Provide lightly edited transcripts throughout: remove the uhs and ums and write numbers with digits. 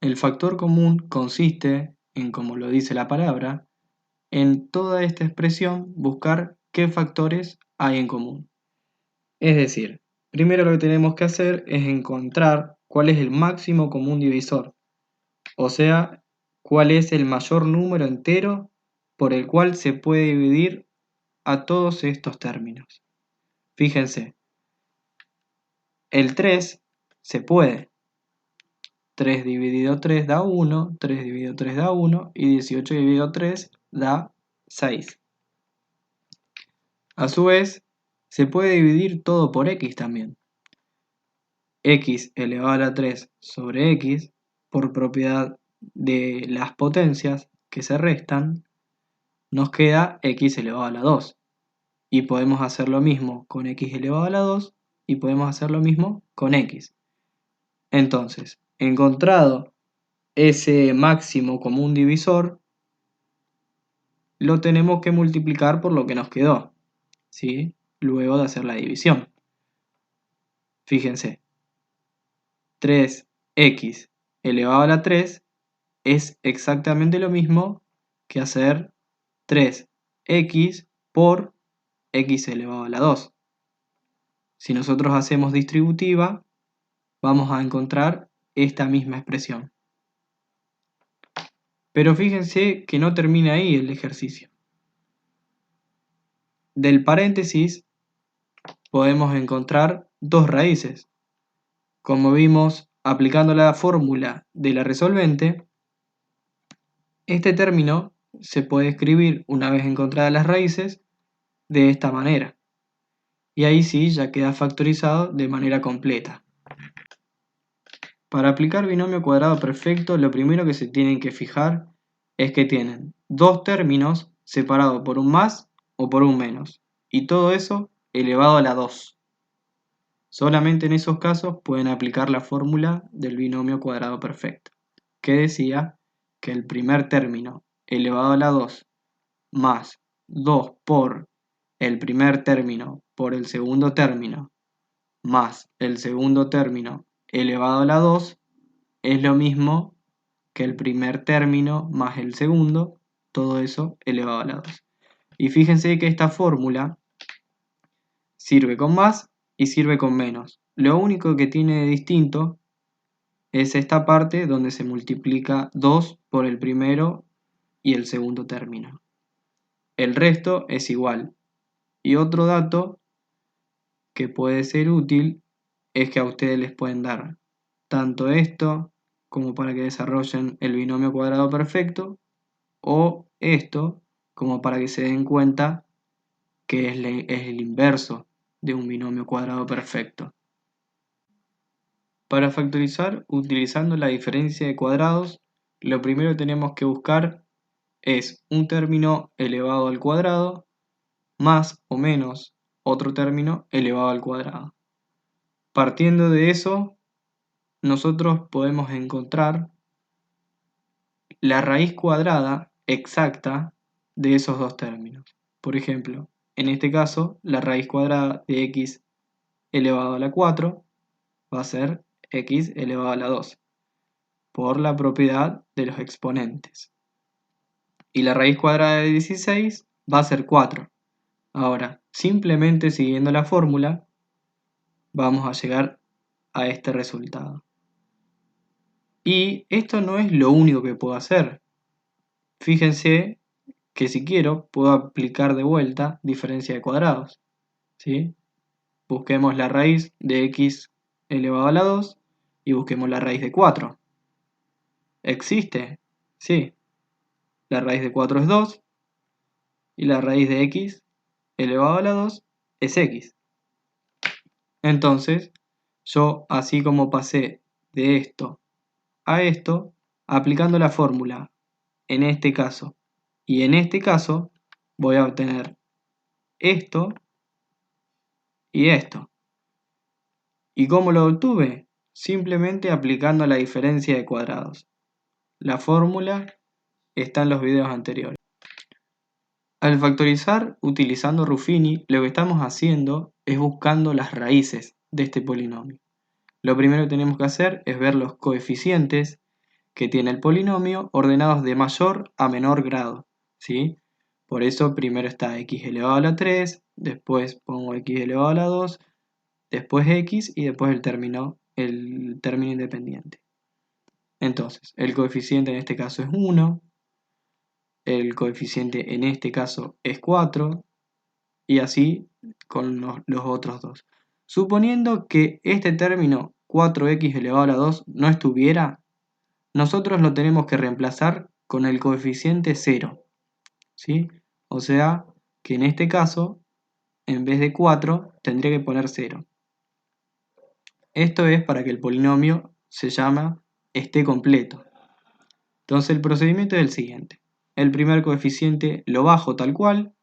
El factor común consiste en, como lo dice la palabra, en toda esta expresión buscar qué factores hay en común. Es decir, primero lo que tenemos que hacer es encontrar cuál es el máximo común divisor, o sea, cuál es el mayor número entero por el cual se puede dividir a todos estos términos. Fíjense, el 3 se puede. 3 dividido 3 da 1, 3 dividido 3 da 1 y 18 dividido 3 da 6. A su vez, se puede dividir todo por x también. X elevado a la 3 sobre x, por propiedad de las potencias que se restan, nos queda x elevado a la 2. Y podemos hacer lo mismo con x elevado a la 2 y podemos hacer lo mismo con x. Entonces, encontrado ese máximo común divisor, lo tenemos que multiplicar por lo que nos quedó, ¿sí? Luego de hacer la división. Fíjense, 3x elevado a la 3 es exactamente lo mismo que hacer 3x por x elevado a la 2. Si nosotros hacemos distributiva, vamos a encontrar esta misma expresión. Pero fíjense que no termina ahí el ejercicio. Del paréntesis podemos encontrar dos raíces. Como vimos aplicando la fórmula de la resolvente, este término se puede escribir una vez encontradas las raíces de esta manera. Y ahí sí ya queda factorizado de manera completa. Para aplicar binomio cuadrado perfecto, lo primero que se tienen que fijar es que tienen dos términos separados por un más o por un menos, y todo eso elevado a la 2. Solamente en esos casos pueden aplicar la fórmula del binomio cuadrado perfecto, que decía que el primer término elevado a la 2 más 2 por el primer término por el segundo término más el segundo término elevado a la 2 es lo mismo que el primer término más el segundo, todo eso elevado a la 2. Y fíjense que esta fórmula sirve con más y sirve con menos. Lo único que tiene de distinto es esta parte donde se multiplica 2 por el primero y el segundo término. El resto es igual. Y otro dato que puede ser útil es que a ustedes les pueden dar tanto esto como para que desarrollen el binomio cuadrado perfecto, o esto como para que se den cuenta que es el inverso de un binomio cuadrado perfecto. Para factorizar utilizando la diferencia de cuadrados, lo primero que tenemos que buscar es un término elevado al cuadrado más o menos otro término elevado al cuadrado. Partiendo de eso, nosotros podemos encontrar la raíz cuadrada exacta de esos dos términos. Por ejemplo, en este caso, la raíz cuadrada de x elevado a la 4 va a ser x elevado a la 2, por la propiedad de los exponentes. Y la raíz cuadrada de 16 va a ser 4. Ahora, simplemente siguiendo la fórmula, vamos a llegar a este resultado. Y esto no es lo único que puedo hacer. Fíjense que si quiero, puedo aplicar de vuelta diferencia de cuadrados, ¿sí? Busquemos la raíz de x elevado a la 2 y busquemos la raíz de 4. ¿Existe? Sí. La raíz de 4 es 2 y la raíz de x elevado a la 2 es x. Entonces, yo así como pasé de esto a esto, aplicando la fórmula en este caso y en este caso, voy a obtener esto y esto. ¿Y cómo lo obtuve? Simplemente aplicando la diferencia de cuadrados. La fórmula está en los videos anteriores. Al factorizar utilizando Ruffini, lo que estamos haciendo es buscando las raíces de este polinomio. Lo primero que tenemos que hacer es ver los coeficientes que tiene el polinomio ordenados de mayor a menor grado, ¿sí? Por eso primero está x elevado a la 3, después pongo x elevado a la 2, después x y después el término independiente. Entonces, el coeficiente en este caso es 1, el coeficiente en este caso es 4 y así con los otros dos. Suponiendo que este término 4x elevado a la 2 no estuviera, nosotros lo tenemos que reemplazar con el coeficiente 0, ¿sí? O sea que en este caso, en vez de 4, tendría que poner 0. Esto es para que el polinomio esté completo. Entonces el procedimiento es el siguiente. El primer coeficiente lo bajo tal cual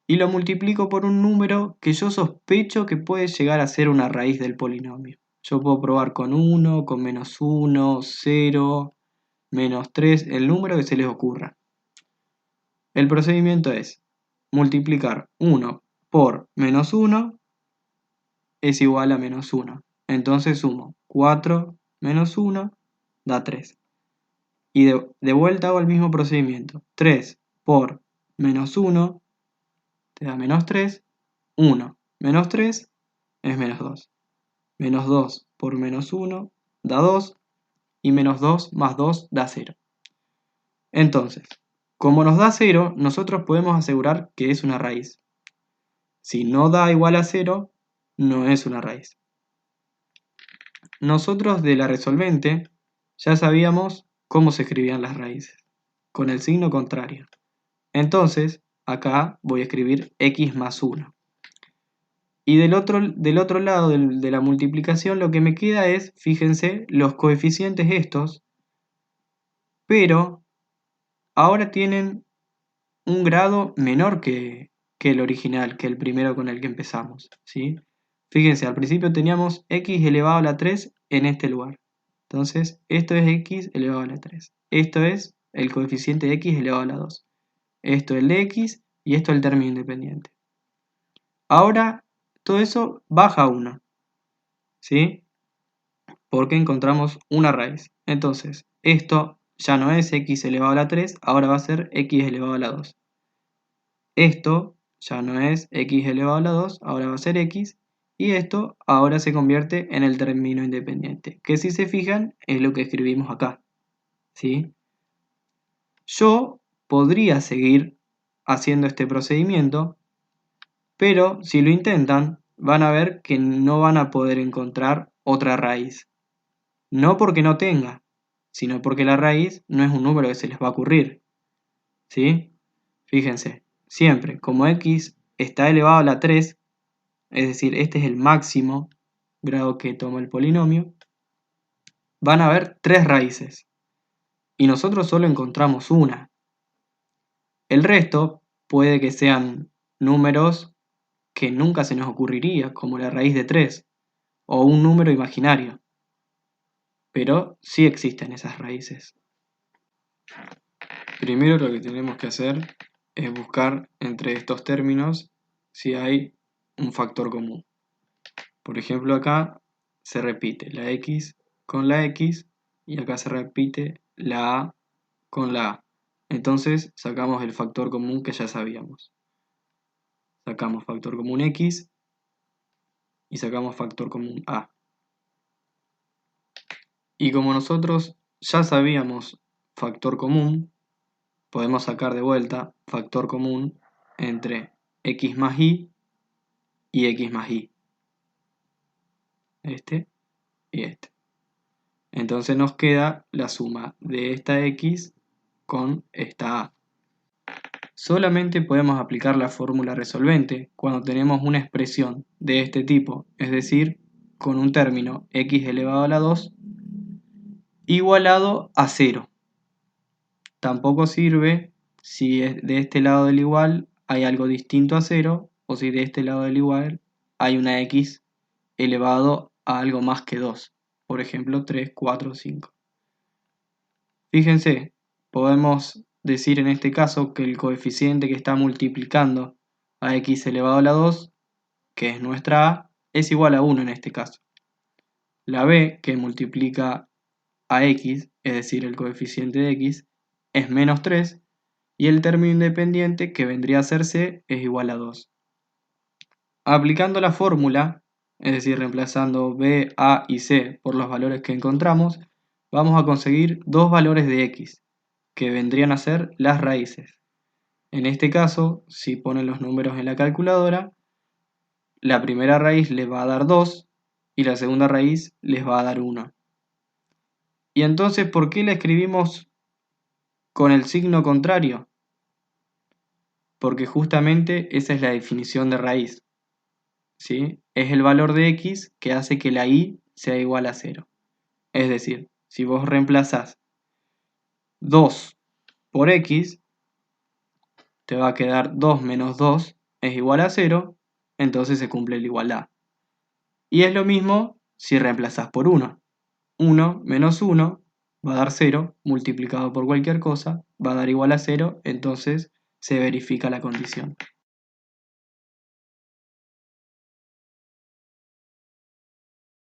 y lo multiplico por un número que yo sospecho que puede llegar a ser una raíz del polinomio. Yo puedo probar con 1, con -1, 0, -3, el número que se les ocurra. El procedimiento es multiplicar 1 por -1 es igual a -1. Entonces sumo 4 menos 1 da 3. Y de vuelta hago el mismo procedimiento. 3 por -1 te da -3. 1 menos 3 es -2. Menos 2 por -1 da 2. Y menos 2 más 2 da 0. Entonces, como nos da 0, nosotros podemos asegurar que es una raíz. Si no da igual a 0, no es una raíz. Nosotros de la resolvente ya sabíamos cómo se escribían las raíces, con el signo contrario. Entonces, acá voy a escribir x más 1. Y del otro lado de la multiplicación lo que me queda es, fíjense, los coeficientes estos, pero ahora tienen un grado menor que el original, que el primero con el que empezamos, ¿sí? Fíjense, al principio teníamos x elevado a la 3 en este lugar. Entonces, esto es x elevado a la 3. Esto es el coeficiente de x elevado a la 2. Esto es el de x y esto es el término independiente. Ahora, todo eso baja a 1, ¿sí? Porque encontramos una raíz. Entonces, esto ya no es x elevado a la 3, ahora va a ser x elevado a la 2. Esto ya no es x elevado a la 2, ahora va a ser x. Y esto ahora se convierte en el término independiente, que si se fijan es lo que escribimos acá, ¿sí? Yo podría seguir haciendo este procedimiento, pero si lo intentan, van a ver que no van a poder encontrar otra raíz. No porque no tenga, sino porque la raíz no es un número que se les va a ocurrir, ¿sí? Fíjense, siempre, como x está elevado a la 3, es decir, este es el máximo grado que toma el polinomio, van a haber 3 raíces, y nosotros solo encontramos una. El resto puede que sean números que nunca se nos ocurriría, como la raíz de 3, o un número imaginario, pero sí existen esas raíces. Primero lo que tenemos que hacer es buscar entre estos términos si hay un factor común. Por ejemplo, acá se repite la x con la x y acá se repite la a con la a. Entonces sacamos el factor común que ya sabíamos. Sacamos factor común x y sacamos factor común a. Y como nosotros ya sabíamos factor común, podemos sacar de vuelta factor común entre x más y x más y. Este y este. Entonces nos queda la suma de esta x con esta a. Solamente podemos aplicar la fórmula resolvente cuando tenemos una expresión de este tipo, es decir, con un término x elevado a la 2 igualado a 0. Tampoco sirve si de este lado del igual hay algo distinto a 0 o si de este lado del igual hay una x elevado a algo más que 2. Por ejemplo, 3, 4, 5. Fíjense, podemos decir en este caso que el coeficiente que está multiplicando a x elevado a la 2, que es nuestra a, es igual a 1 en este caso. La b, que multiplica a x, es decir, el coeficiente de x, es menos 3, y el término independiente, que vendría a ser c, es igual a 2. Aplicando la fórmula, es decir, reemplazando b, a y c por los valores que encontramos, vamos a conseguir dos valores de x, que vendrían a ser las raíces. En este caso, si ponen los números en la calculadora, la primera raíz les va a dar 2 y la segunda raíz les va a dar 1. Y entonces, ¿por qué la escribimos con el signo contrario? Porque justamente esa es la definición de raíz, ¿sí? Es el valor de x que hace que la y sea igual a 0. Es decir, si vos reemplazás 2 por x, te va a quedar 2 menos 2 es igual a 0, entonces se cumple la igualdad. Y es lo mismo si reemplazás por 1. 1 menos 1 va a dar 0, multiplicado por cualquier cosa, va a dar igual a 0, entonces se verifica la condición.